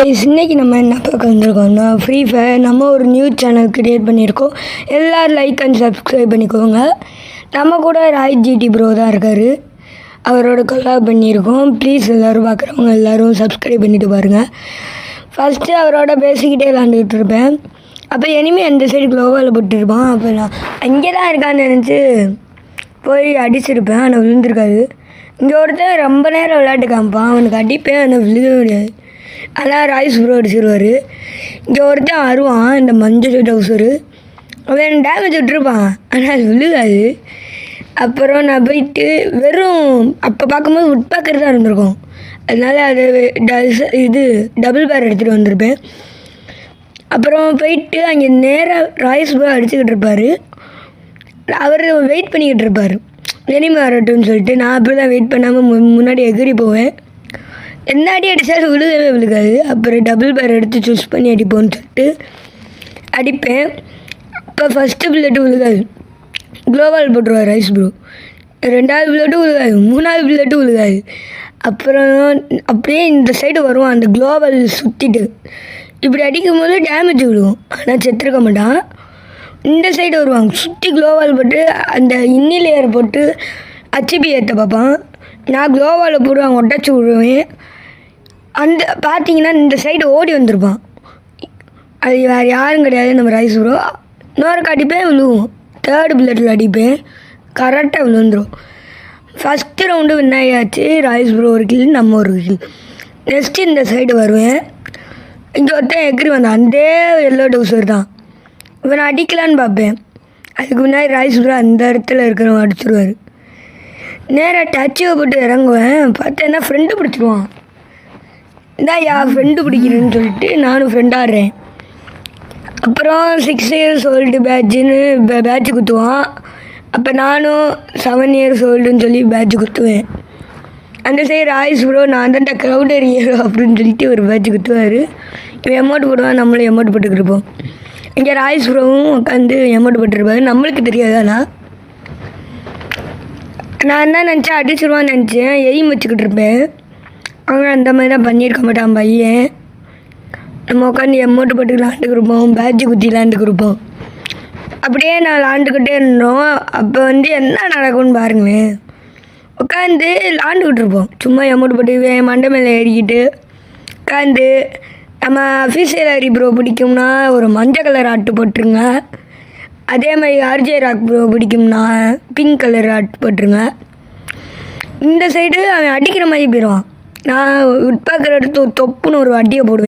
இன்னைக்கு நம்ம என்ன பார்க்க வந்திருக்கோம்னா ஃப்ரீ ஃபயர் நம்ம ஒரு நியூஸ் சேனல் க்ரியேட் பண்ணியிருக்கோம். எல்லோரும் லைக் அண்ட் சப்ஸ்கிரைப் பண்ணிக்கோங்க. நம்ம கூட ராய் ஜிடி ப்ரோ தான் இருக்கார். அவரோட கொலாப் பண்ணியிருக்கோம். ப்ளீஸ் எல்லோரும் பார்க்குறவங்க எல்லோரும் சப்ஸ்கிரைப் பண்ணிவிட்டு பாருங்கள். ஃபஸ்ட்டு அவரோட பேசிக்கிட்டே விளாண்டுக்கிட்டு இருப்பேன். அப்போ இனிமே அந்த சைடு க்ளோவால் போட்டுருப்பான். அப்போ நான் அங்கே தான் இருக்கான்னு நினச்சி போய் அடிச்சிருப்பேன். ஆனால் விழுந்திருக்காது. இங்கே ஒருத்தர் ரொம்ப நேரம் விளையாட்டு காமிப்பான். அவனுக்கு அடிப்பேன், ஆனால் விழுக முடியாது. அதான் ராய்ஸ் ப்ரோ அடிச்சிருவார். இங்கே ஒருத்தன் வருவான், இந்த மஞ்சள் டவுசரு. அவன் டேமேஜ் விட்டுருப்பான், ஆனால் அது விழுகாது. அப்புறம் நான் போயிட்டு வெறும் அப்போ பார்க்கும்போது உட்பாக்கர் தான் இருந்திருக்கும். அதனால் அது டபுள் பேர் எடுத்துகிட்டு வந்திருப்பேன். அப்புறம் போயிட்டு அங்கே நேராக ராய்ஸ் ப்ரோ அடிச்சுக்கிட்டு இருப்பார். அவர் வெயிட் பண்ணிக்கிட்டு இருப்பார், எனிமே வரட்டும்னு சொல்லிட்டு. நான் அப்படி தான் வெயிட் பண்ணாமல் முன்னாடி எகிரி போவேன். என்ன அடி அடித்தாலும் விழுகவே விழுகாது. அப்புறம் டபுள் பேர் எடுத்து சூஸ் பண்ணி அடிப்போன்னு சொல்லிட்டு அடிப்பேன். இப்போ ஃபஸ்ட்டு பில்லட்டு விழுகாது, க்ளோவால் போட்டுருவார் ரைஸ் ப்ரோ. ரெண்டாவது பில்லட்டும் விழுகாது, மூணாவது பில்லட்டும் விழுகாது. அப்புறம் அப்படியே இந்த சைடு வருவான், அந்த க்ளோவால் சுற்றிட்டு இப்படி அடிக்கும் போது டேமேஜ் விழுவும், ஆனால் செத்துருக்க மாட்டான். இந்த சைடு வருவாங்க, சுற்றி க்ளோவால் போட்டு அந்த இன்னி லேயர் போட்டு ஹச்பி ஏற்ற பார்ப்பான். நான் க்ளோவால் போடுவான், உடச்சி விடுவேன். அந்த பார்த்தீங்கன்னா இந்த சைடு ஓடி வந்திருப்பான். அது வேறு யாரும் கிடையாது, நம்ம ரைஸ் ப்ரோ. இன்னொருக்கு அடிப்பேன், விழுவும். தேர்டு பில்லட்டில் அடிப்பேன், கரெக்டாக விழுந்துடும். ஃபஸ்ட்டு ரவுண்டு வின் ஆகியாச்சு. ரைஸ் ப்ரோ ஒரு கில், நம்ம ஒரு கில். நெக்ஸ்ட்டு இந்த சைடு வருவேன். இங்கே ஒருத்தன் எக்ரி வந்தான், அந்த எல்லோ டவுசர் தான். இவனை அடிக்கலான்னு பார்ப்பேன். அதுக்கு முன்னாடி ரைஸ் ப்ரோ அந்த இடத்துல இருக்கிறவன் அடிச்சிடுவார். நேராக டச்சுவை போட்டு இறங்குவேன். பார்த்தேன்னா ஃப்ரெண்டு பிடிச்சிடுவான். இதான் ஃப்ரெண்டு பிடிக்கிறேன்னு சொல்லிட்டு நானும் ஃப்ரெண்டாடுறேன். அப்புறம் 6 years old பேட்சுன்னு பேட்சு குத்துவான். அப்போ நானும் 7 years oldன்னு சொல்லி பேட்சு குத்துவேன். அந்த சைடு ராய்ஸ் ப்ரோ நான் தான் க்ரௌடர் ஹீரோ அப்படின்னு சொல்லிட்டு ஒரு பேட்சு குத்துவார். இவன் எமௌண்ட் போடுவான், நம்மளும் எமௌண்ட் போட்டுக்கிட்டு இருப்போம். இங்கே ராய்ஸ் ப்ரோவும் உட்காந்து எமௌண்ட் போட்டுருப்பாரு, நம்மளுக்கு தெரியாதானா. நான் என்ன நினச்சேன், அடிச்சிருவான்னு நினச்சேன், எய்ம் வச்சுக்கிட்டு இருப்பேன். அவங்க அந்த மாதிரி தான் பண்ணியிருக்க மாட்டான் பையன். நம்ம உட்காந்து எமௌண்ட் போட்டு விளாண்டுக்கு இருப்போம், பேட்ஜு குத்தி விளாண்டுக்கு இருப்போம். அப்படியே நான் விளாண்டுக்கிட்டே இருந்தோம். அப்போ என்ன நடக்கும்னு பாருங்களேன். உட்காந்து விளாண்டுக்கிட்டு இருப்போம், சும்மா எமௌண்ட் போட்டு மண்டை மேலே ஏறிக்கிட்டு உட்காந்து. நம்ம அஃபீஷியல் ஹரி ப்ரோ பிடிக்கும்னா ஒரு மஞ்சள் கலர் ஆட்டு போட்டுருங்க. அதே மாதிரி ஆர்ஜே ராக் ப்ரோ பிடிக்கும்னா பிங்க் கலர் ஆட் போட்டுருங்க. இந்த சைடு அவன் அடிக்கிற மாதிரி போயிடுவான். நான் உட்பாக்கிற எடுத்து தொப்புன்னு ஒரு அடியை போடுவேன்.